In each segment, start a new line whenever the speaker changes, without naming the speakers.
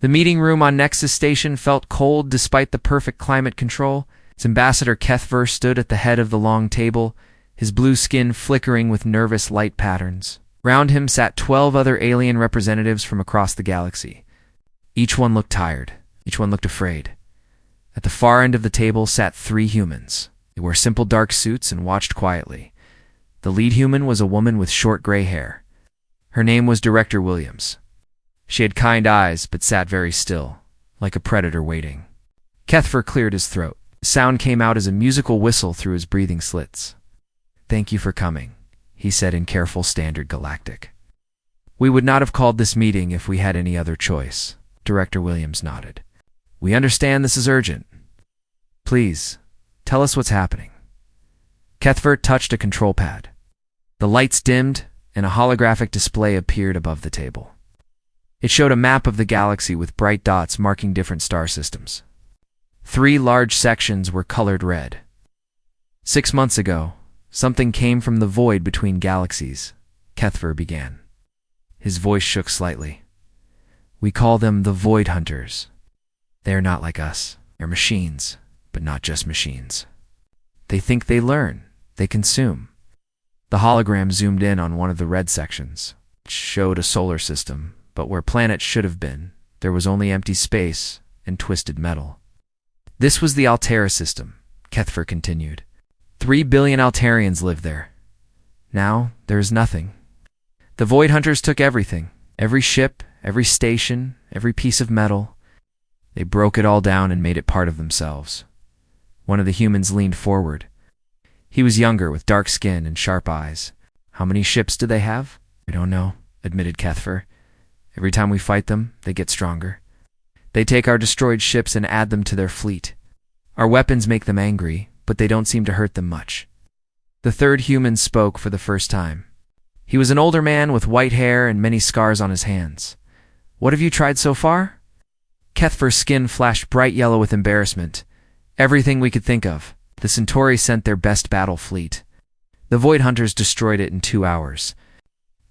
The meeting room on Nexus Station felt cold despite the perfect climate control. Its ambassador Kethver stood at the head of the long table, his blue skin flickering with nervous light patterns. Round him sat 12 other alien representatives from across the galaxy. Each one looked tired. Each one looked afraid. At the far end of the table sat 3 humans. They wore simple dark suits and watched quietly. The lead human was a woman with short gray hair. Her name was Director Williams. She had kind eyes, but sat very still, like a predator waiting. Kethver cleared his throat. The sound came out as a musical whistle through his breathing slits. "Thank you for coming," he said in careful standard Galactic. "We would not have called this meeting if we had any other choice." Director Williams nodded. "We understand this is urgent. Please, tell us what's happening." Kethver touched a control pad. The lights dimmed, and a holographic display appeared above the table. It showed a map of the galaxy with bright dots marking different star systems. 3 large sections were colored red. 6 months ago, something came from the void between galaxies, Kethver began. His voice shook slightly. "We call them the Void Hunters. They are not like us. They're machines, but not just machines. They think, they learn, they consume." The hologram zoomed in on one of the red sections. It showed a solar system, but where planets should have been, there was only empty space and twisted metal. "This was the Altera system," Kethver continued. 3 billion Altarians lived there. Now, there is nothing. The Void Hunters took everything. Every ship, every station, every piece of metal. They broke it all down and made it part of themselves. One of the humans leaned forward. He was younger, with dark skin and sharp eyes. "How many ships do they have?" "I don't know," admitted Kethver. "Every time we fight them, they get stronger. They take our destroyed ships and add them to their fleet. Our weapons make them angry, but they don't seem to hurt them much." The third human spoke for the first time. He was an older man with white hair and many scars on his hands. "What have you tried so far?" Kethver's skin flashed bright yellow with embarrassment. "Everything we could think of. The Centauri sent their best battle fleet. The Void Hunters destroyed it in 2 hours.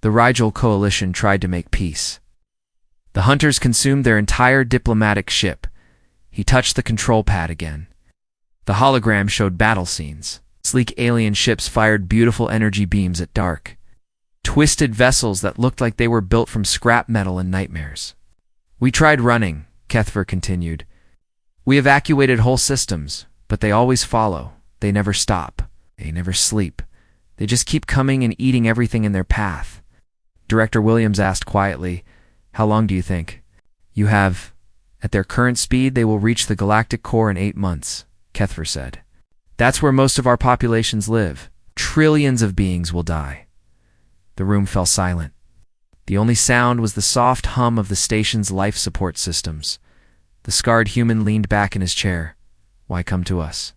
The Rigel Coalition tried to make peace. The Hunters consumed their entire diplomatic ship." He touched the control pad again. The hologram showed battle scenes. Sleek alien ships fired beautiful energy beams at dark. Twisted vessels that looked like they were built from scrap metal and nightmares. "We tried running," Kethver continued. "We evacuated whole systems, but they always follow. They never stop. They never sleep. They just keep coming and eating everything in their path." Director Williams asked quietly, "How long do you think?" "You have. At their current speed, they will reach the galactic core in 8 months, Kethver said. "That's where most of our populations live. Trillions of beings will die." The room fell silent. The only sound was the soft hum of the station's life support systems. The scarred human leaned back in his chair. "Why come to us?"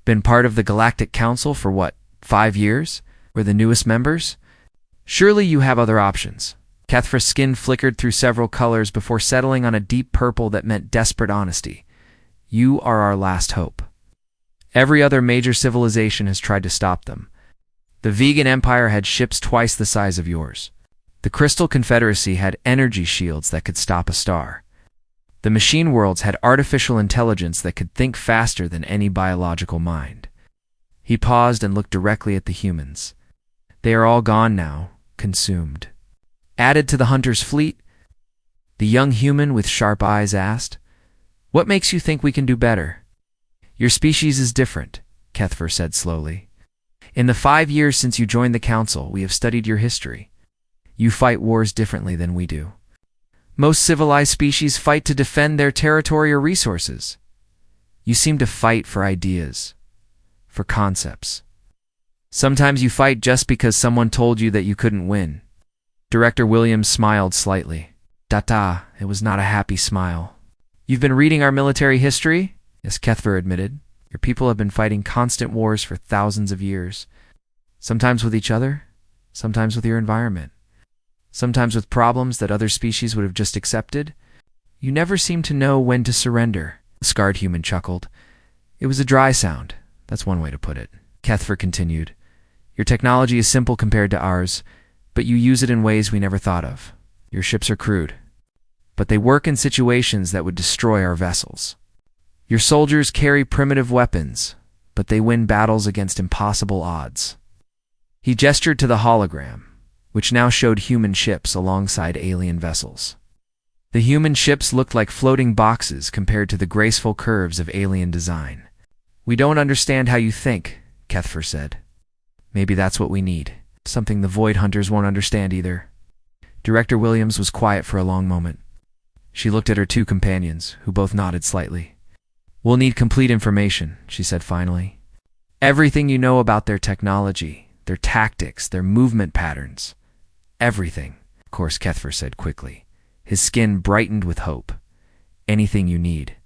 "Been part of the Galactic Council for what, 5 years? We're the newest members? Surely you have other options." Kethver's skin flickered through several colors before settling on a deep purple that meant desperate honesty. "You are our last hope. Every other major civilization has tried to stop them. The Vegan Empire had ships twice the size of yours. The Crystal Confederacy had energy shields that could stop a star. The machine worlds had artificial intelligence that could think faster than any biological mind." He paused and looked directly at the humans. "They are all gone now, consumed." "Added to the Hunter's fleet?" The young human with sharp eyes asked. "What makes you think we can do better?" "Your species is different," Kethver said slowly. "In the 5 years since you joined the Council, we have studied your history. You fight wars differently than we do. Most civilized species fight to defend their territory or resources. You seem to fight for ideas, for concepts. Sometimes you fight just because someone told you that you couldn't win." Director Williams smiled slightly. "Data, it was not a happy smile." "You've been reading our military history?" "Yes," Kethver admitted. "Your people have been fighting constant wars for thousands of years. Sometimes with each other, sometimes with your environment. Sometimes with problems that other species would have just accepted. You never seem to know when to surrender." The scarred human chuckled. "It was a dry sound. That's one way to put it." Kethver continued. "Your technology is simple compared to ours, but you use it in ways we never thought of. Your ships are crude. but they work in situations that would destroy our vessels. Your soldiers carry primitive weapons, but they win battles against impossible odds." He gestured to the hologram, which now showed human ships alongside alien vessels. The human ships looked like floating boxes compared to the graceful curves of alien design. "We don't understand how you think," Kethfer said. "Maybe that's what we need. Something the Void Hunters won't understand either." Director Williams was quiet for a long moment. She looked at her two companions, who both nodded slightly. "We'll need complete information," she said finally. "Everything you know about their technology, their tactics, their movement patterns. Everything." "Of course," Kethfer said quickly. His skin brightened with hope. "Anything you need."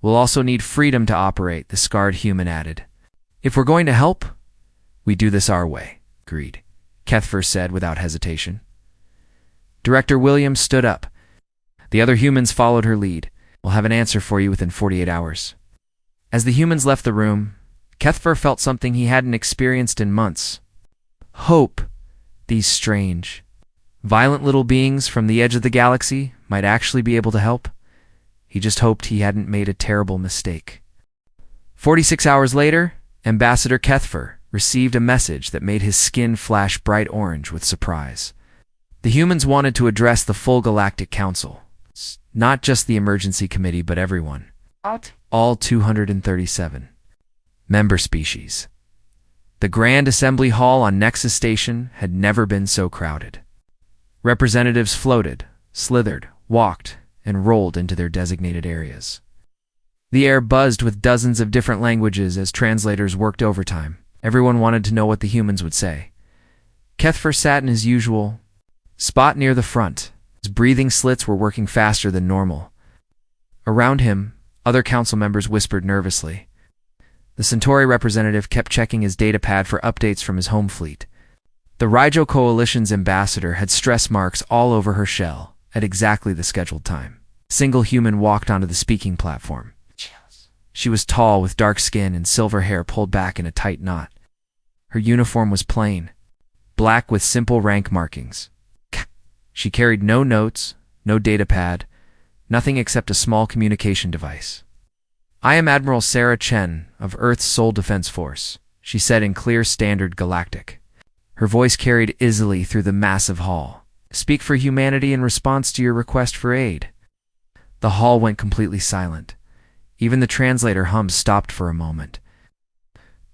"We'll also need freedom to operate," the scarred human added. "If we're going to help, we do this our way," agreed Kethfer said without hesitation. Director Williams stood up. The other humans followed her lead. "We'll have an answer for you within 48 hours. As the humans left the room, Kethfer felt something he hadn't experienced in months. Hope. These strange, violent little beings from the edge of the galaxy might actually be able to help. He just hoped he hadn't made a terrible mistake. 46 hours later, Ambassador Kethfer received a message that made his skin flash bright orange with surprise. The humans wanted to address the full Galactic Council. Not just the emergency committee, but everyone. All 237 member species. The Grand Assembly Hall on Nexus Station had never been so crowded. Representatives floated, slithered, walked, and rolled into their designated areas. The air buzzed with dozens of different languages as translators worked overtime. Everyone wanted to know what the humans would say. Kethfer sat in his usual spot near the front. His breathing slits were working faster than normal. Around him, other council members whispered nervously. The Centauri representative kept checking his datapad for updates from his home fleet. The Ryjo Coalition's ambassador had stress marks all over her shell at exactly the scheduled time. A single human walked onto the speaking platform. She was tall with dark skin and silver hair pulled back in a tight knot. Her uniform was plain, black with simple rank markings. She carried no notes, no datapad, nothing except a small communication device. "I am Admiral Sarah Chen of Earth's Sole Defense Force," she said in clear standard Galactic. Her voice carried easily through the massive hall. "Speak for humanity in response to your request for aid." The hall went completely silent. Even the translator hum stopped for a moment.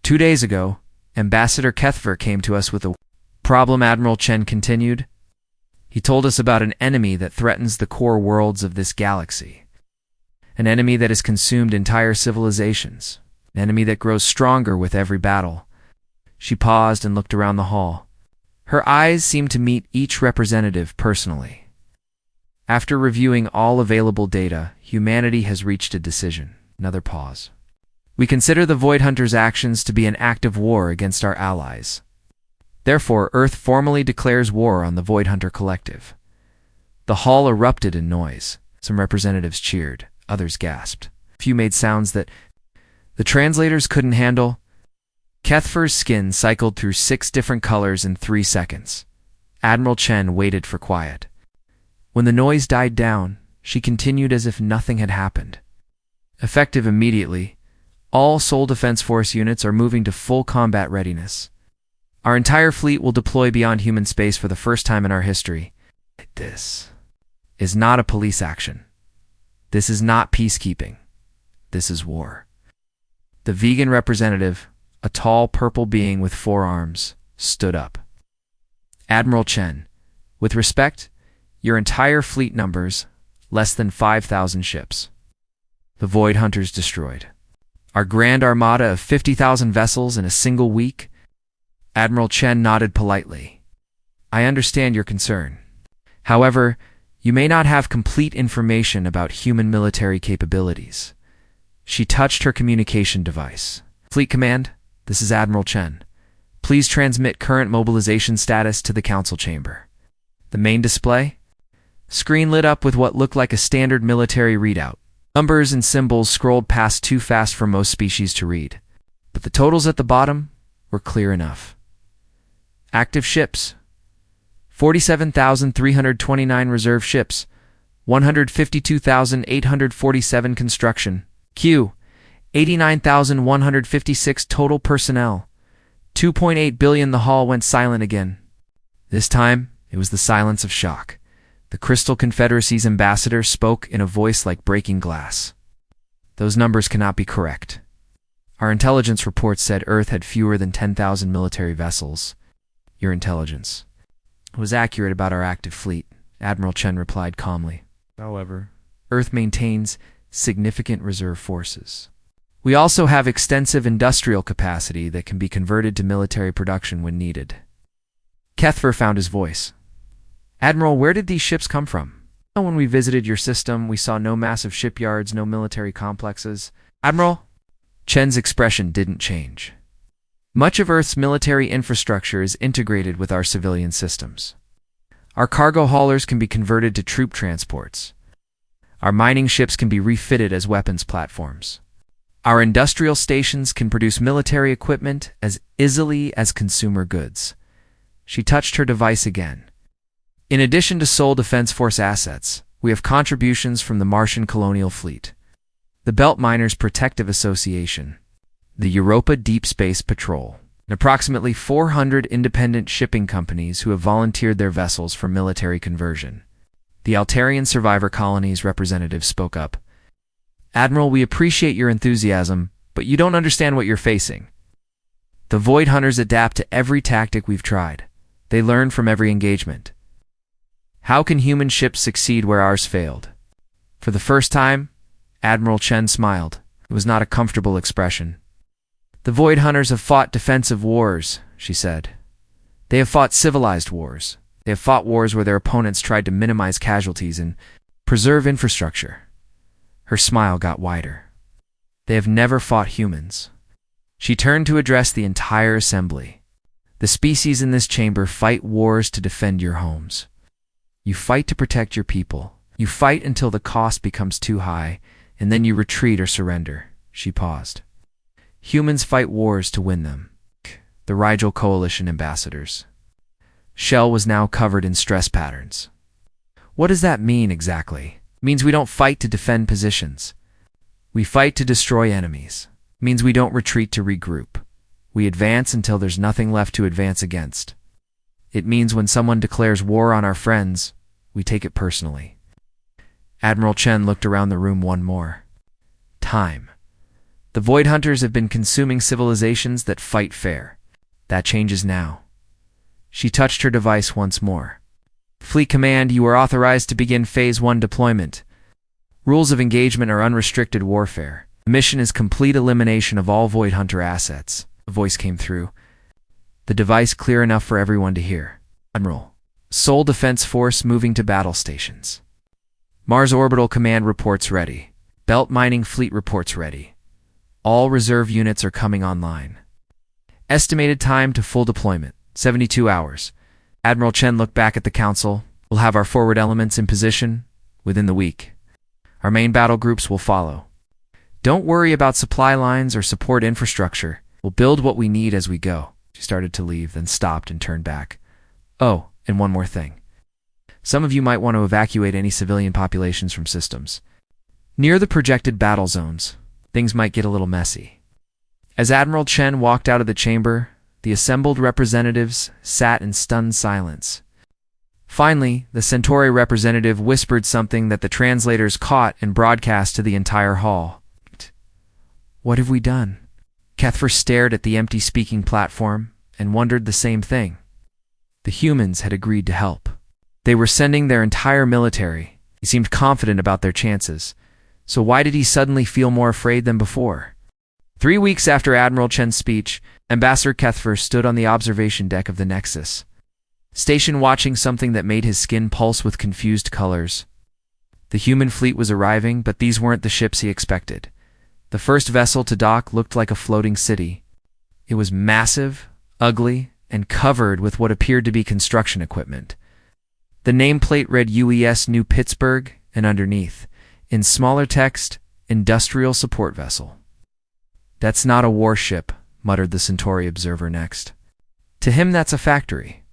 2 days ago, Ambassador Kethfer came to us with a problem, Admiral Chen continued. He told us about an enemy that threatens the core worlds of this galaxy. An enemy that has consumed entire civilizations. An enemy that grows stronger with every battle. She paused and looked around the hall. Her eyes seemed to meet each representative personally. After reviewing all available data, humanity has reached a decision. Another pause. "We consider the Void Hunters' actions to be an act of war against our allies. Therefore, Earth formally declares war on the Void Hunter Collective." The hall erupted in noise. Some representatives cheered. Others gasped. A few made sounds that the translators couldn't handle. Kethfer's skin cycled through 6 different colors in 3 seconds. Admiral Chen waited for quiet. When the noise died down, she continued as if nothing had happened. "Effective immediately, all Sole Defense Force units are moving to full combat readiness. Our entire fleet will deploy beyond human space for the first time in our history. This is not a police action. This is not peacekeeping. This is war." The vegan representative, a tall purple being with 4 arms, stood up. "Admiral Chen, with respect, your entire fleet numbers less than 5,000 ships. The Void Hunters destroyed. Our grand armada of 50,000 vessels in a single week." Admiral Chen nodded politely. "I understand your concern. However, you may not have complete information about human military capabilities." She touched her communication device. "Fleet Command, this is Admiral Chen. Please transmit current mobilization status to the Council Chamber." The main display? Screen lit up with what looked like a standard military readout. Numbers and symbols scrolled past too fast for most species to read. But the totals at the bottom were clear enough. Active ships: 47,329 reserve ships, 152,847 construction. Q. 89,156 total personnel. 2.8 billion. The hall went silent again. This time, it was the silence of shock. The Crystal Confederacy's ambassador spoke in a voice like breaking glass. Those numbers cannot be correct. Our intelligence reports said Earth had fewer than 10,000 military vessels. Your intelligence was accurate about our active fleet, Admiral Chen replied calmly. However, Earth maintains significant reserve forces. We also have extensive industrial capacity that can be converted to military production when needed. Kethver found his voice. Admiral, where did these ships come from? When we visited your system, we saw no massive shipyards, no military complexes. Admiral? Chen's expression didn't change. Much of Earth's military infrastructure is integrated with our civilian systems. Our cargo haulers can be converted to troop transports. Our mining ships can be refitted as weapons platforms. Our industrial stations can produce military equipment as easily as consumer goods. She touched her device again. In addition to Seoul Defense Force assets, we have contributions from the Martian colonial fleet, the Belt Miners Protective Association, the Europa Deep Space Patrol, and approximately 400 independent shipping companies who have volunteered their vessels for military conversion. The Altarian survivor colony's representative spoke up. Admiral, we appreciate your enthusiasm, but you don't understand what you're facing. The Void Hunters adapt to every tactic we've tried. They learn from every engagement. How can human ships succeed where ours failed? For the first time, Admiral Chen smiled. It was not a comfortable expression. The Void Hunters have fought defensive wars, she said. They have fought civilized wars. They have fought wars where their opponents tried to minimize casualties and preserve infrastructure. Her smile got wider. They have never fought humans. She turned to address the entire assembly. The species in this chamber fight wars to defend your homes. You fight to protect your people. You fight until the cost becomes too high, and then you retreat or surrender. She paused. Humans fight wars to win them. The Rigel Coalition ambassadors. Shell was now covered in stress patterns. What does that mean exactly? It means we don't fight to defend positions. We fight to destroy enemies. It means we don't retreat to regroup. We advance until there's nothing left to advance against. It means when someone declares war on our friends, we take it personally. Admiral Chen looked around the room one more. Time. The Void Hunters have been consuming civilizations that fight fair. That changes now. She touched her device once more. Fleet Command, you are authorized to begin Phase 1 deployment. Rules of engagement are unrestricted warfare. The mission is complete elimination of all Void Hunter assets. A voice came through. The device clear enough for everyone to hear. Admiral. Seoul Defense Force moving to battle stations. Mars Orbital Command reports ready. Belt Mining Fleet reports ready. All reserve units are coming online. Estimated time to full deployment, 72 hours. Admiral Chen looked back at the council. We'll have our forward elements in position within the week. Our main battle groups will follow. Don't worry about supply lines or support infrastructure. We'll build what we need as we go. She started to leave, then stopped and turned back. Oh, and one more thing. Some of you might want to evacuate any civilian populations from systems. Near the projected battle zones, things might get a little messy. As Admiral Chen walked out of the chamber, the assembled representatives sat in stunned silence. Finally, the Centauri representative whispered something that the translators caught and broadcast to the entire hall. What have we done? Kethver stared at the empty speaking platform and wondered the same thing. The humans had agreed to help. They were sending their entire military. He seemed confident about their chances. So why did he suddenly feel more afraid than before? 3 weeks after Admiral Chen's speech, Ambassador Kethver stood on the observation deck of the Nexus, station watching something that made his skin pulse with confused colors. The human fleet was arriving, but these weren't the ships he expected. The first vessel to dock looked like a floating city. It was massive, ugly, and covered with what appeared to be construction equipment. The nameplate read UES New Pittsburgh, and underneath, in smaller text, Industrial Support Vessel. That's not a warship, muttered the Centauri observer next. To him, that's a factory.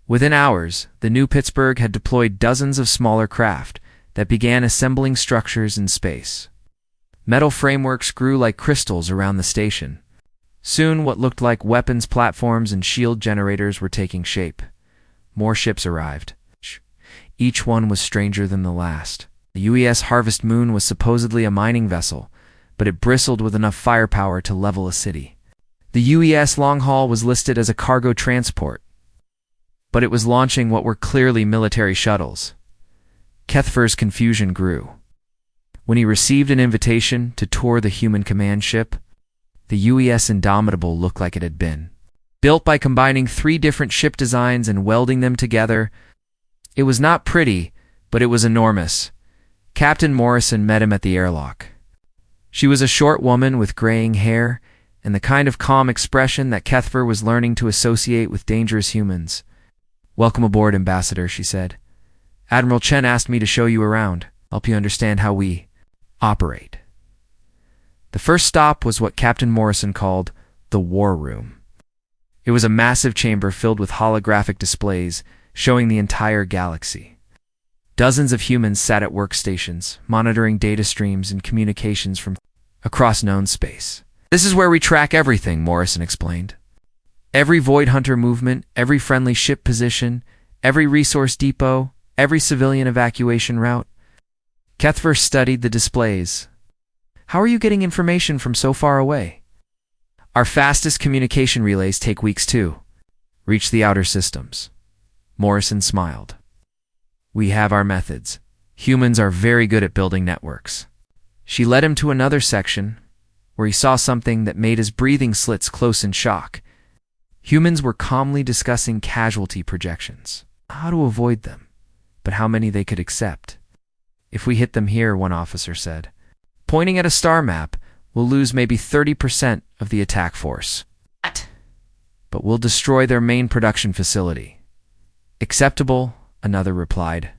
Within hours, the New Pittsburgh had deployed dozens of smaller craft, that began assembling structures in space. Metal frameworks grew like crystals around the station. Soon, what looked like weapons platforms and shield generators were taking shape. More ships arrived. Each one was stranger than the last. The UES Harvest Moon was supposedly a mining vessel, but it bristled with enough firepower to level a city. The UES Long Haul was listed as a cargo transport, but it was launching what were clearly military shuttles. Kethfer's confusion grew. When he received an invitation to tour the human command ship, the UES Indomitable looked like it had been built by combining 3 different ship designs and welding them together. It was not pretty, but it was enormous. Captain Morrison met him at the airlock. She was a short woman with graying hair and the kind of calm expression that Kethfer was learning to associate with dangerous humans. "Welcome aboard, Ambassador," she said. "Admiral Chen asked me to show you around, help you understand how we operate." The first stop was what Captain Morrison called the War Room. It was a massive chamber filled with holographic displays showing the entire galaxy. Dozens of humans sat at workstations, monitoring data streams and communications from across known space. "This is where we track everything," Morrison explained. "Every Void Hunter movement, every friendly ship position, every resource depot, every civilian evacuation route." Kethfer studied the displays. "How are you getting information from so far away?" "Our fastest communication relays take weeks to reach the outer systems." Morrison smiled. "We have our methods. Humans are very good at building networks." She led him to another section, where he saw something that made his breathing slits close in shock. Humans were calmly discussing casualty projections. How to avoid them, but how many they could accept. "If we hit them here," one officer said, pointing at a star map, "we'll lose maybe 30% of the attack force. But we'll destroy their main production facility." "Acceptable," another replied.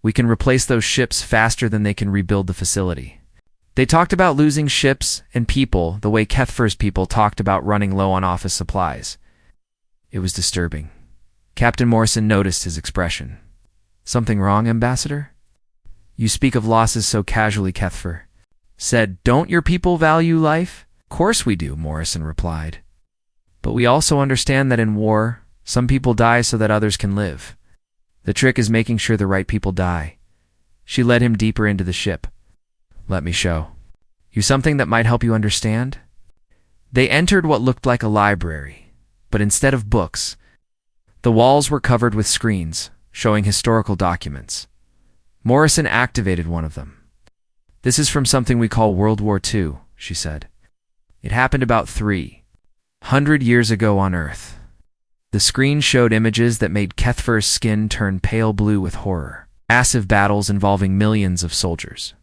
"We can replace those ships faster than they can rebuild the facility." They talked about losing ships and people the way Kethfer's people talked about running low on office supplies. It was disturbing. Captain Morrison noticed his expression. "Something wrong, Ambassador?" "You speak of losses so casually," Kethfer said. "Don't your people value life?" "Of course we do," Morrison replied. "But we also understand that in war, some people die so that others can live. The trick is making sure the right people die." She led him deeper into the ship. "Let me show you something that might help you understand." They entered what looked like a library, but instead of books, the walls were covered with screens showing historical documents. Morrison activated one of them. "This is from something we call World War II," she said. "It happened about 300 years ago on Earth." The screen showed images that made Kethfer's skin turn pale blue with horror. Massive battles involving millions of soldiers.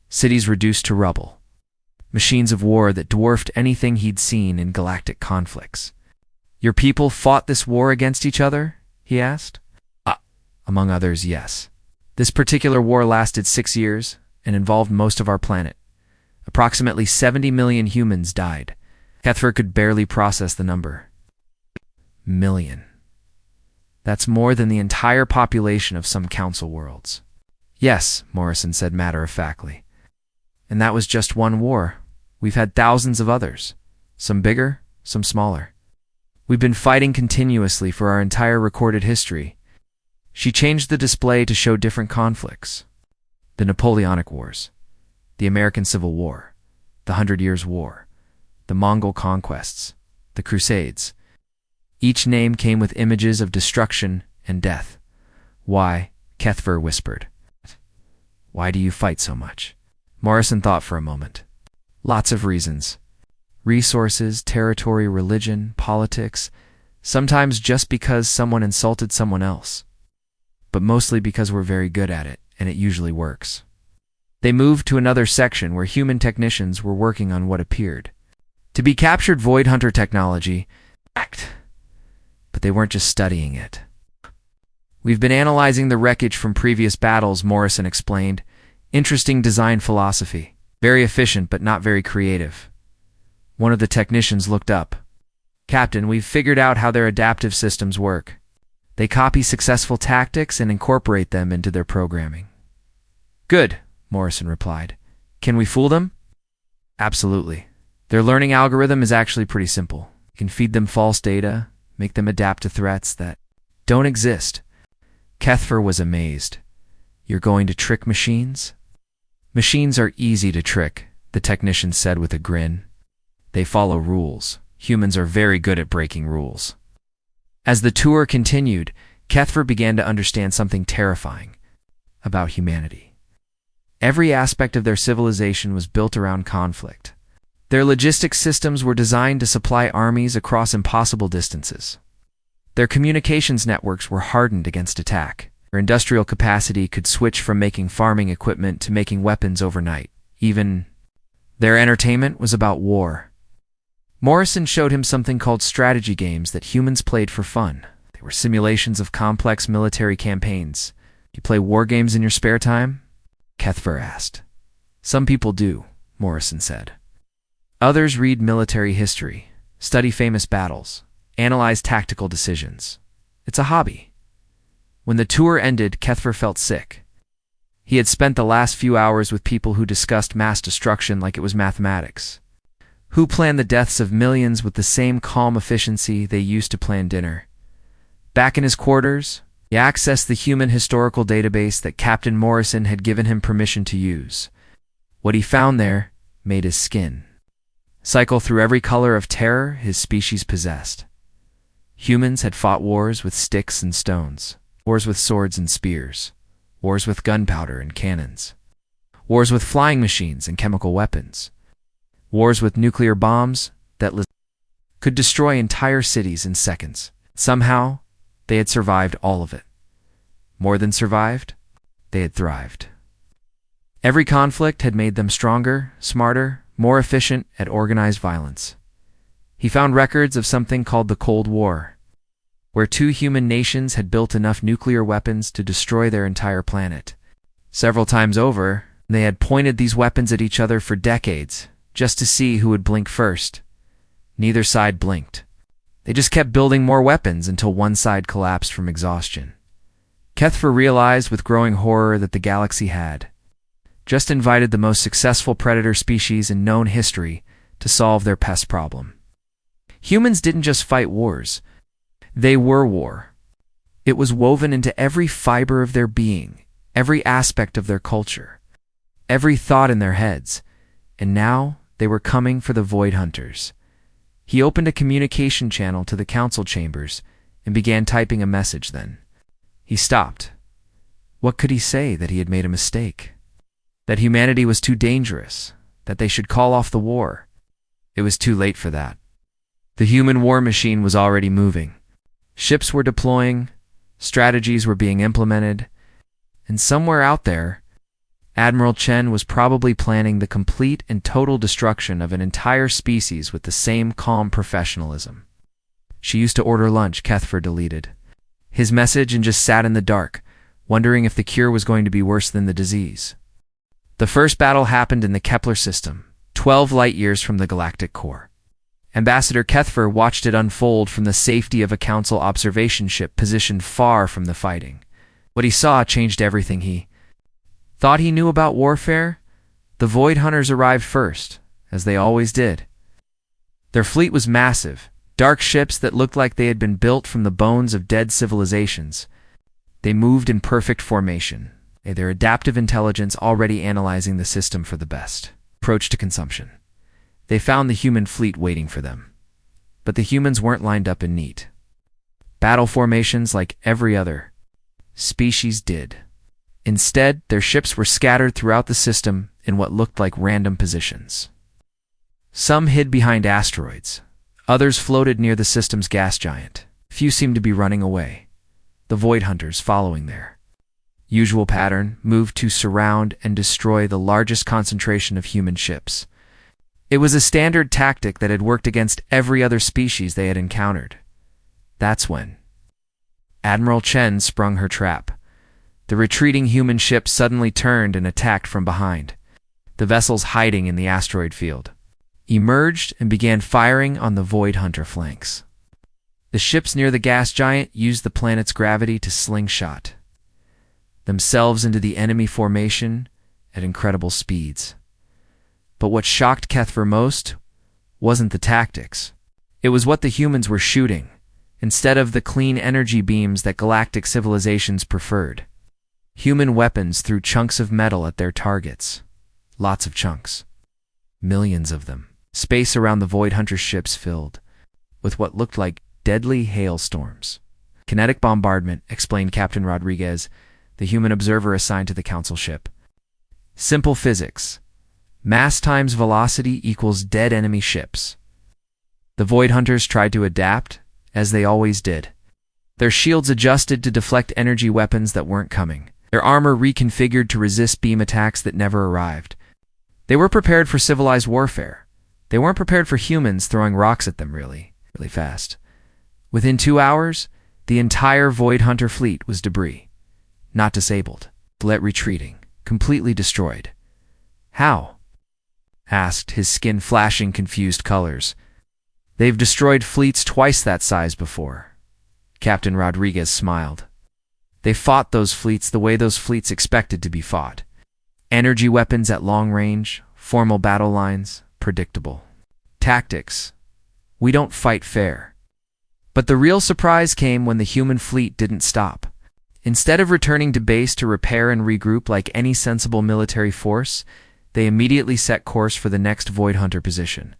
Cities reduced to rubble. Machines of war that dwarfed anything he'd seen in galactic conflicts. "Your people fought this war against each other?" he asked. Among others, yes. This particular war lasted 6 years and involved most of our planet. Approximately 70 million humans died. Kethfer could barely process the number. Million. That's more than the entire population of some council worlds. "Yes," Morrison said matter-of-factly. "And that was just one war. We've had thousands of others. Some bigger, some smaller. We've been fighting continuously for our entire recorded history." She changed the display to show different conflicts. The Napoleonic Wars, the American Civil War, the 100 Years' War, the Mongol conquests, the Crusades. Each name came with images of destruction and death. "Why?" Kethfer whispered. "Why do you fight so much?" Morrison thought for a moment. "Lots of reasons. Resources, territory, religion, politics. Sometimes just because someone insulted someone else. But mostly because we're very good at it, and it usually works." They moved to another section where human technicians were working on what appeared to be captured Void Hunter technology. But they weren't just studying it. "We've been analyzing the wreckage from previous battles," Morrison explained. "Interesting design philosophy. Very efficient, but not very creative." One of the technicians looked up. "Captain, we've figured out how their adaptive systems work. They copy successful tactics and incorporate them into their programming." Good, Morrison replied. Can we fool them? Absolutely. Their learning algorithm is actually pretty simple. You can feed them false data, make them adapt to threats that don't exist. Kethfer was amazed. You're going to trick machines? Machines are easy to trick, the technician said with a grin. They follow rules. Humans are very good at breaking rules. As the tour continued, Kethfer began to understand something terrifying about humanity. Every aspect of their civilization was built around conflict. Their logistics systems were designed to supply armies across impossible distances. Their communications networks were hardened against attack. Their industrial capacity could switch from making farming equipment to making weapons overnight. Even their entertainment was about war. Morrison showed him something called strategy games that humans played for fun. They were simulations of complex military campaigns. You play war games in your spare time? Kethfer asked. Some people do, Morrison said. Others read military history, study famous battles, analyze tactical decisions. It's a hobby. When the tour ended, Kethfer felt sick. He had spent the last few hours with people who discussed mass destruction like it was mathematics. Who planned the deaths of millions with the same calm efficiency they used to plan dinner? Back in his quarters, he accessed the human historical database that Captain Morrison had given him permission to use. What he found there made his skin cycle through every color of terror his species possessed. Humans had fought wars with sticks and stones, wars with swords and spears, wars with gunpowder and cannons, wars with flying machines and chemical weapons, wars with nuclear bombs that could destroy entire cities in seconds. Somehow, they had survived all of it. More than survived, they had thrived. Every conflict had made them stronger, smarter, more efficient at organized violence. He found records of something called the Cold War, where two human nations had built enough nuclear weapons to destroy their entire planet. Several times over, they had pointed these weapons at each other for decades, just to see who would blink first. Neither side blinked. They just kept building more weapons until one side collapsed from exhaustion. Kethfer realized with growing horror that the galaxy had just invited the most successful predator species in known history to solve their pest problem. Humans didn't just fight wars. They were war. It was woven into every fiber of their being, every aspect of their culture, every thought in their heads. And now they were coming for the Void Hunters. He opened a communication channel to the council chambers and began typing a message then. He stopped. What could he say that he had made a mistake? That humanity was too dangerous, that they should call off the war. It was too late for that. The human war machine was already moving. Ships were deploying, strategies were being implemented, and somewhere out there, Admiral Chen was probably planning the complete and total destruction of an entire species with the same calm professionalism. She used to order lunch, Kethfer deleted his message and just sat in the dark, wondering if the cure was going to be worse than the disease. The first battle happened in the Kepler system, 12 light-years from the galactic core. Ambassador Kethfer watched it unfold from the safety of a council observation ship positioned far from the fighting. What he saw changed everything. He thought he knew about warfare. The Void Hunters arrived first, as they always did. Their fleet was massive, dark ships that looked like they had been built from the bones of dead civilizations. They moved in perfect formation, their adaptive intelligence already analyzing the system for the best approach to consumption. They found the human fleet waiting for them. But the humans weren't lined up in neat battle formations like every other species did. Instead, their ships were scattered throughout the system in what looked like random positions. Some hid behind asteroids. Others floated near the system's gas giant. Few seemed to be running away. The Void Hunters, following their usual pattern, moved to surround and destroy the largest concentration of human ships. It was a standard tactic that had worked against every other species they had encountered. That's when Admiral Chen sprung her trap. The retreating human ship suddenly turned and attacked from behind. The vessels hiding in the asteroid field emerged and began firing on the Void Hunter flanks. The ships near the gas giant used the planet's gravity to slingshot themselves into the enemy formation at incredible speeds. But what shocked Kethver most wasn't the tactics. It was what the humans were shooting, instead of the clean energy beams that galactic civilizations preferred. Human weapons threw chunks of metal at their targets. Lots of chunks. Millions of them. Space around the Void Hunter ships filled with what looked like deadly hailstorms. Kinetic bombardment, explained Captain Rodriguez, the human observer assigned to the Council ship. Simple physics. Mass times velocity equals dead enemy ships. The Void Hunters tried to adapt, as they always did. Their shields adjusted to deflect energy weapons that weren't coming. Their armor reconfigured to resist beam attacks that never arrived. They were prepared for civilized warfare. They weren't prepared for humans throwing rocks at them really fast. Within 2 hours, the entire Void Hunter fleet was debris. Not disabled, but retreating, completely destroyed. How? Asked, his skin flashing confused colors. They've destroyed fleets twice that size before. Captain Rodriguez smiled. They fought those fleets the way those fleets expected to be fought. Energy weapons at long range, formal battle lines, predictable. Tactics. We don't fight fair. But the real surprise came when the human fleet didn't stop. Instead of returning to base to repair and regroup like any sensible military force, they immediately set course for the next Void Hunter position.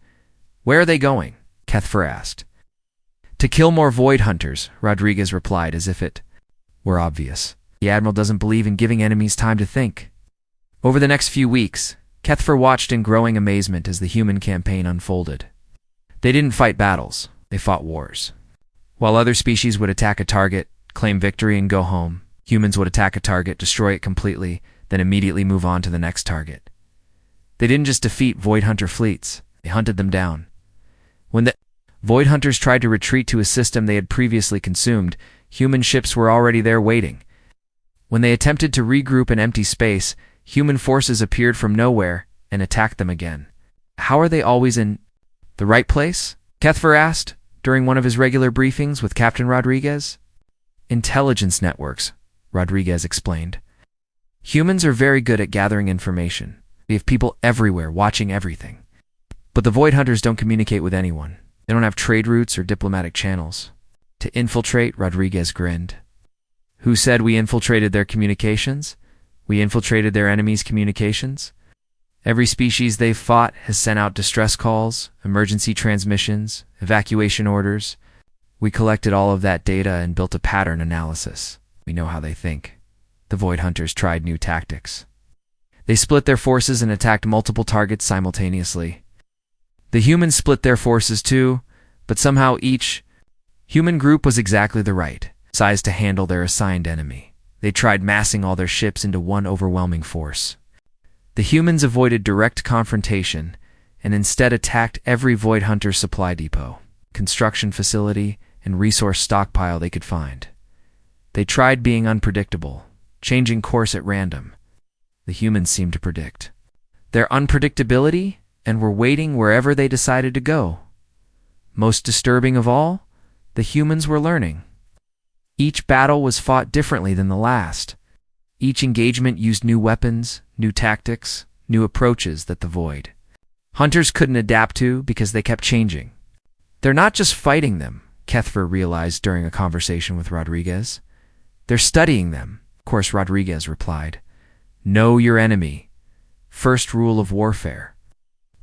Where are they going? Kethver asked. To kill more Void Hunters, Rodriguez replied as if it were obvious. The Admiral doesn't believe in giving enemies time to think. Over the next few weeks, Kethver watched in growing amazement as the human campaign unfolded. They didn't fight battles, they fought wars. While other species would attack a target, claim victory and go home, humans would attack a target, destroy it completely, then immediately move on to the next target. They didn't just defeat Void Hunter fleets, they hunted them down. When the Void Hunters tried to retreat to a system they had previously consumed, human ships were already there waiting. When they attempted to regroup in empty space, human forces appeared from nowhere and attacked them again. How are they always in the right place? Kethver asked during one of his regular briefings with Captain Rodriguez. Intelligence networks, Rodriguez explained. Humans are very good at gathering information. We have people everywhere watching everything. But the Void Hunters don't communicate with anyone. They don't have trade routes or diplomatic channels. To infiltrate, Rodriguez grinned. Who said we infiltrated their communications? We infiltrated their enemies' communications? Every species they've fought has sent out distress calls, emergency transmissions, evacuation orders. We collected all of that data and built a pattern analysis. We know how they think. The Void Hunters tried new tactics. They split their forces and attacked multiple targets simultaneously. The humans split their forces too, but somehow each human group was exactly the right size to handle their assigned enemy. They tried massing all their ships into one overwhelming force. The humans avoided direct confrontation and instead attacked every Void Hunter supply depot, construction facility, and resource stockpile they could find. They tried being unpredictable, changing course at random. The humans seemed to predict their unpredictability and were waiting wherever they decided to go. Most disturbing of all, the humans were learning. Each battle was fought differently than the last. Each engagement used new weapons, new tactics, new approaches that the Void Hunters couldn't adapt to because they kept changing. They're not just fighting them, Kethver realized during a conversation with Rodriguez. They're studying them, of course, Rodriguez replied. Know your enemy. First rule of warfare.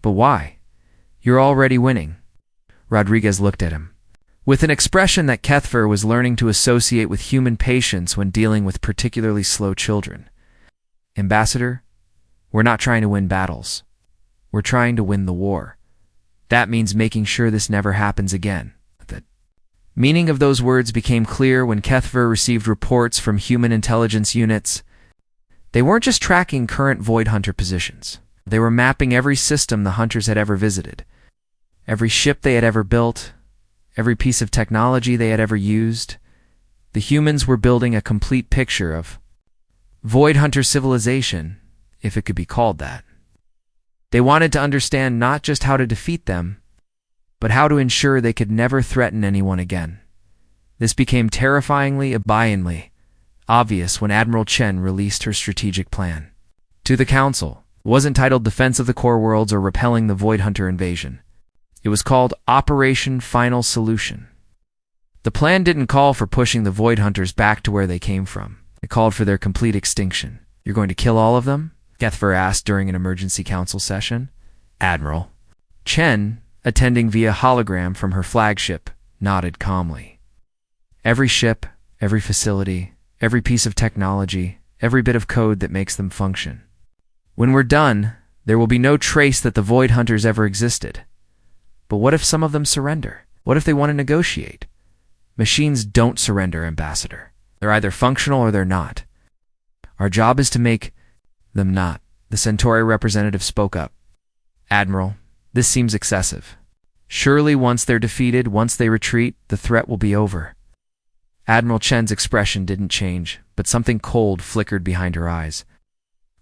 But why? You're already winning. Rodriguez looked at him with an expression that Kethver was learning to associate with human patience when dealing with particularly slow children. Ambassador, we're not trying to win battles. We're trying to win the war. That means making sure this never happens again. The meaning of those words became clear when Kethver received reports from human intelligence units. They weren't just tracking current Void Hunter positions. They were mapping every system the Hunters had ever visited, every ship they had ever built, every piece of technology they had ever used. The humans were building a complete picture of Void Hunter civilization, if it could be called that. They wanted to understand not just how to defeat them, but how to ensure they could never threaten anyone again. This became terrifyingly obvious when Admiral Chen released her strategic plan. To the Council. It wasn't titled Defense of the Core Worlds or Repelling the Void Hunter Invasion. It was called Operation Final Solution. The plan didn't call for pushing the Void Hunters back to where they came from. It called for their complete extinction. You're going to kill all of them? Kethver asked during an emergency council session. Admiral. Chen, attending via hologram from her flagship, nodded calmly. Every ship, every facility, every piece of technology, every bit of code that makes them function. When we're done, there will be no trace that the Void Hunters ever existed. But what if some of them surrender? What if they want to negotiate? Machines don't surrender, Ambassador. They're either functional or they're not. Our job is to make them not. The Centauri representative spoke up. Admiral, this seems excessive. Surely once they're defeated, once they retreat, the threat will be over. Admiral Chen's expression didn't change, but something cold flickered behind her eyes.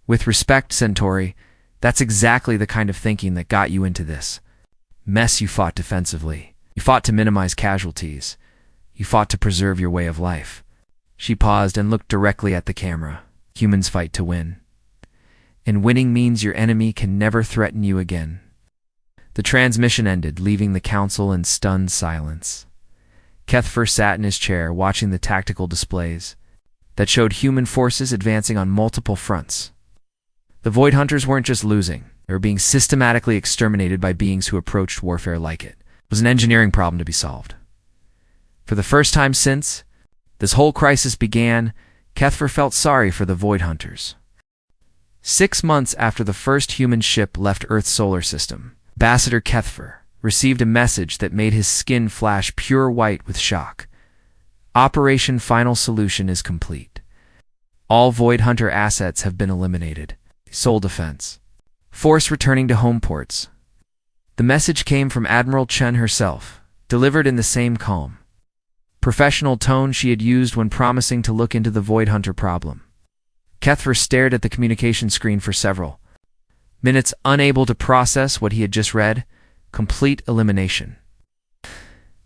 With respect, Centauri, that's exactly the kind of thinking that got you into this mess. You fought defensively. You fought to minimize casualties. You fought to preserve your way of life. She paused and looked directly at the camera. Humans fight to win. And winning means your enemy can never threaten you again. The transmission ended, leaving the council in stunned silence. Kethver sat in his chair, watching the tactical displays that showed human forces advancing on multiple fronts. The Void Hunters weren't just losing. They were being systematically exterminated by beings who approached warfare like it. It was an engineering problem to be solved. For the first time since this whole crisis began, Kethver felt sorry for the Void Hunters. 6 months after the first human ship left Earth's solar system, Ambassador Kethver received a message that made his skin flash pure white with shock. Operation Final Solution is complete. All Void Hunter assets have been eliminated. Sole defense. Force returning to home ports. The message came from Admiral Chen herself, delivered in the same calm, professional tone she had used when promising to look into the Void Hunter problem. Kethver stared at the communication screen for several minutes, unable to process what he had just read. Complete elimination.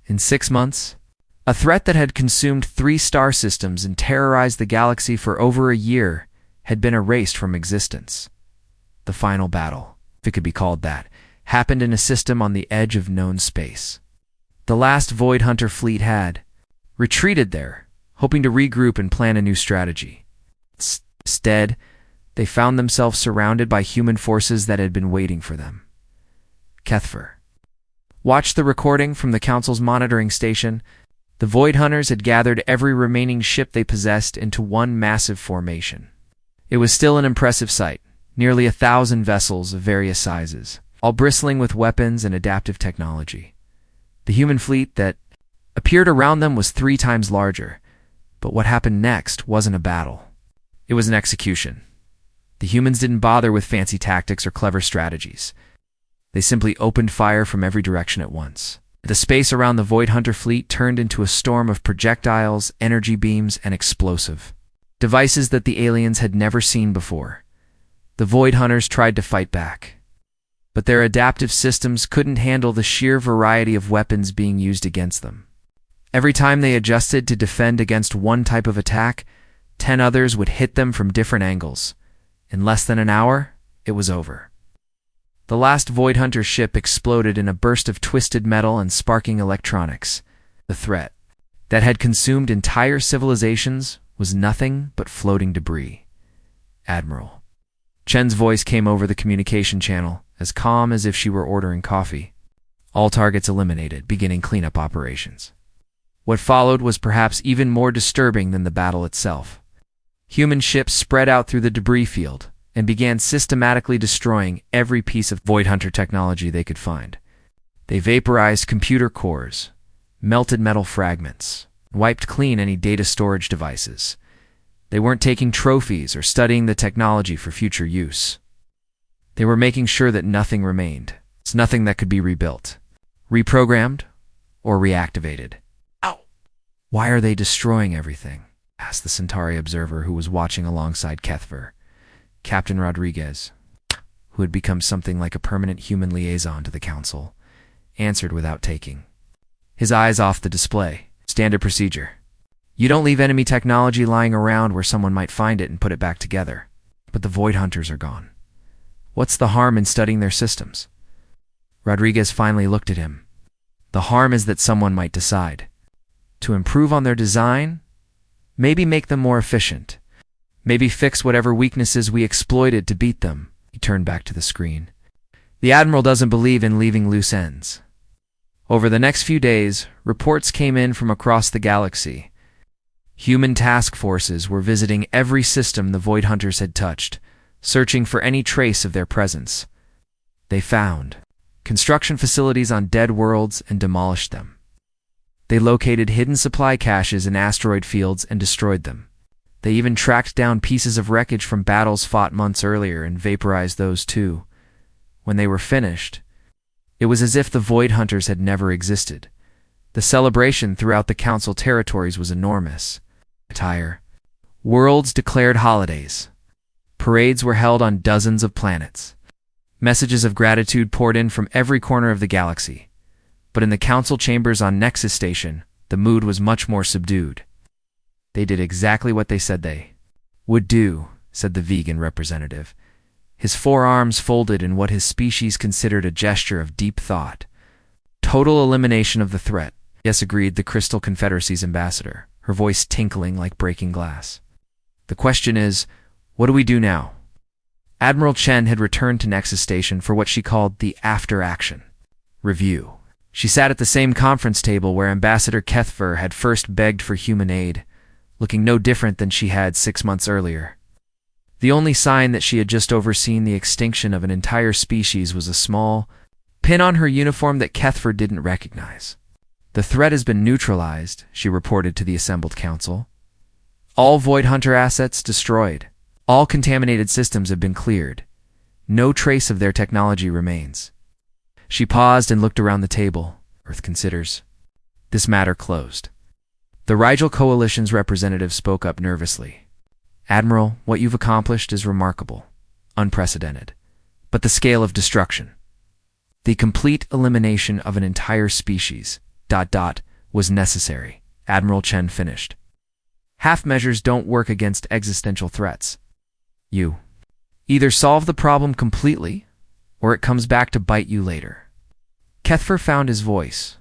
In 6 months, a threat that had consumed 3 star systems and terrorized the galaxy for over a year had been erased from existence. The final battle, if it could be called that, happened in a system on the edge of known space. The last Void Hunter fleet had retreated there, hoping to regroup and plan a new strategy. Instead, they found themselves surrounded by human forces that had been waiting for them. Kethver watched the recording from the Council's monitoring station. The Void Hunters had gathered every remaining ship they possessed into one massive formation. It was still an impressive sight, nearly 1,000 vessels of various sizes, all bristling with weapons and adaptive technology. The human fleet that appeared around them was 3 times larger, but what happened next wasn't a battle. It was an execution. The humans didn't bother with fancy tactics or clever strategies. They simply opened fire from every direction at once. The space around the Void Hunter fleet turned into a storm of projectiles, energy beams, and explosive devices that the aliens had never seen before. The Void Hunters tried to fight back, but their adaptive systems couldn't handle the sheer variety of weapons being used against them. Every time they adjusted to defend against one type of attack, 10 others would hit them from different angles. In less than an hour, it was over. The last Void Hunter ship exploded in a burst of twisted metal and sparking electronics. The threat that had consumed entire civilizations was nothing but floating debris. Admiral Chen's voice came over the communication channel, as calm as if she were ordering coffee. All targets eliminated, beginning cleanup operations. What followed was perhaps even more disturbing than the battle itself. Human ships spread out through the debris field and began systematically destroying every piece of Void Hunter technology they could find. They vaporized computer cores, melted metal fragments, wiped clean any data storage devices. They weren't taking trophies or studying the technology for future use. They were making sure that nothing remained. It's nothing that could be rebuilt, reprogrammed, or reactivated. Ow! Why are they destroying everything? Asked the Centauri observer who was watching alongside Kethver. Captain Rodriguez, who had become something like a permanent human liaison to the Council, answered without taking his eyes off the display. Standard procedure. You don't leave enemy technology lying around where someone might find it and put it back together. But the Void Hunters are gone. What's the harm in studying their systems? Rodriguez finally looked at him. The harm is that someone might decide to improve on their design, maybe make them more efficient, maybe fix whatever weaknesses we exploited to beat them. He turned back to the screen. The Admiral doesn't believe in leaving loose ends. Over the next few days, reports came in from across the galaxy. Human task forces were visiting every system the Void Hunters had touched, searching for any trace of their presence. They found construction facilities on dead worlds and demolished them. They located hidden supply caches in asteroid fields and destroyed them. They even tracked down pieces of wreckage from battles fought months earlier and vaporized those too. When they were finished, it was as if the Void Hunters had never existed. The celebration throughout the Council territories was enormous. Entire worlds declared holidays. Parades were held on dozens of planets. Messages of gratitude poured in from every corner of the galaxy. But in the council chambers on Nexus Station, the mood was much more subdued. They did exactly what they said they would do, said the vegan representative. His forearms folded in what his species considered a gesture of deep thought. Total elimination of the threat. Yes, agreed the Crystal Confederacy's ambassador, her voice tinkling like breaking glass. The question is, what do we do now? Admiral Chen had returned to Nexus Station for what she called the after-action review. She sat at the same conference table where Ambassador Kethver had first begged for human aid, looking no different than she had 6 months earlier. The only sign that she had just overseen the extinction of an entire species was a small pin on her uniform that Kethver didn't recognize. The threat has been neutralized, she reported to the assembled council. All Void Hunter assets destroyed. All contaminated systems have been cleared. No trace of their technology remains. She paused and looked around the table. Earth considers. This matter closed. The Rigel Coalition's representative spoke up nervously. Admiral, what you've accomplished is remarkable, unprecedented. But the scale of destruction, the complete elimination of an entire species, was necessary, Admiral Chen finished. Half measures don't work against existential threats. You either solve the problem completely, or it comes back to bite you later. Kethver found his voice.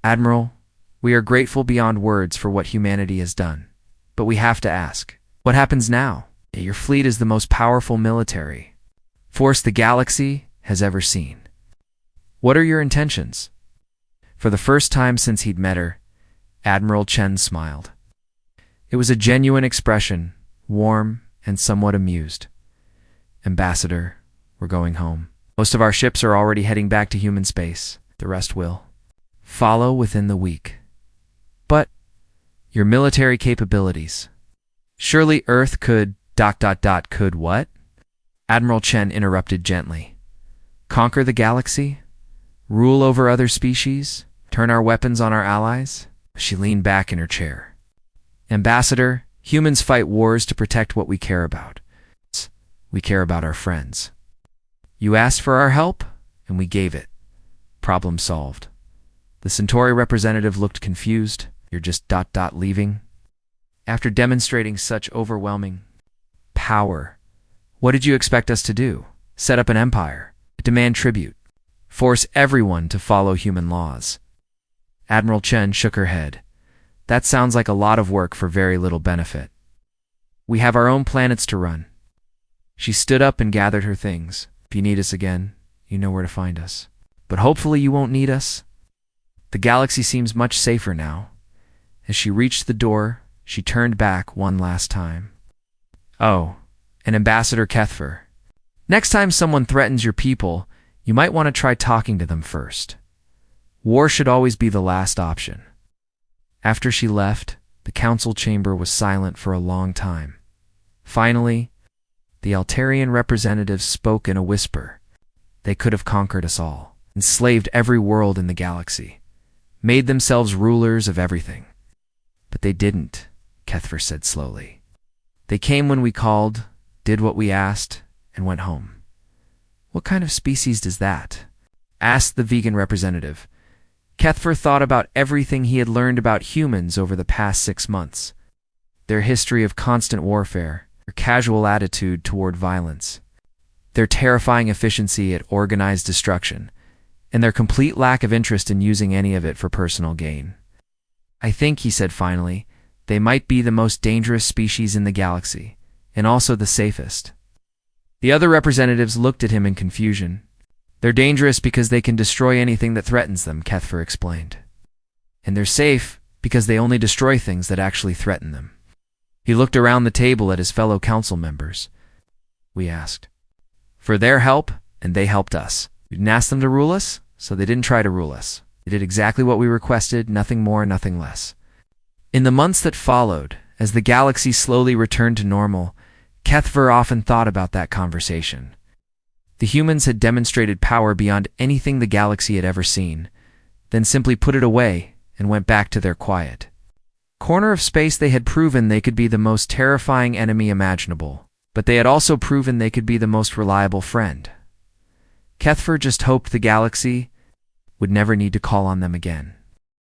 Admiral, we are grateful beyond words for what humanity has done, but we have to ask, what happens now? Your fleet is the most powerful military force the galaxy has ever seen. What are your intentions? For the first time since he'd met her, Admiral Chen smiled. It was a genuine expression, warm and somewhat amused. Ambassador, we're going home. Most of our ships are already heading back to human space. The rest will follow within the week. But your military capabilities. Surely Earth could... could what? Admiral Chen interrupted gently. Conquer the galaxy? Rule over other species? Turn our weapons on our allies? She leaned back in her chair. Ambassador, humans fight wars to protect what we care about. We care about our friends. You asked for our help, and we gave it. Problem solved. The Centauri representative looked confused. You're just leaving? After demonstrating such overwhelming power, what did you expect us to do? Set up an empire? Demand tribute? Force everyone to follow human laws? Admiral Chen shook her head. That sounds like a lot of work for very little benefit. We have our own planets to run. She stood up and gathered her things. If you need us again, you know where to find us. But hopefully you won't need us. The galaxy seems much safer now. As she reached the door, she turned back one last time. Oh, and Ambassador Kethver. Next time someone threatens your people, you might want to try talking to them first. War should always be the last option. After she left, the council chamber was silent for a long time. Finally, the Altarian representatives spoke in a whisper. They could have conquered us all, enslaved every world in the galaxy, made themselves rulers of everything. But they didn't, Kethver said slowly. They came when we called, did what we asked, and went home. What kind of species does that? Asked the vegan representative. Kethver thought about everything he had learned about humans over the past 6 months. Their history of constant warfare, their casual attitude toward violence, their terrifying efficiency at organized destruction, and their complete lack of interest in using any of it for personal gain. I think, he said finally, they might be the most dangerous species in the galaxy, and also the safest. The other representatives looked at him in confusion. They're dangerous because they can destroy anything that threatens them, Kethver explained. And they're safe because they only destroy things that actually threaten them. He looked around the table at his fellow council members. We asked for their help, and they helped us. We didn't ask them to rule us, so they didn't try to rule us. They did exactly what we requested, nothing more, nothing less. In the months that followed, as the galaxy slowly returned to normal, Kethver often thought about that conversation. The humans had demonstrated power beyond anything the galaxy had ever seen, then simply put it away and went back to their quiet corner of space. They had proven they could be the most terrifying enemy imaginable, but they had also proven they could be the most reliable friend. Kethver just hoped the galaxy would never need to call on them again.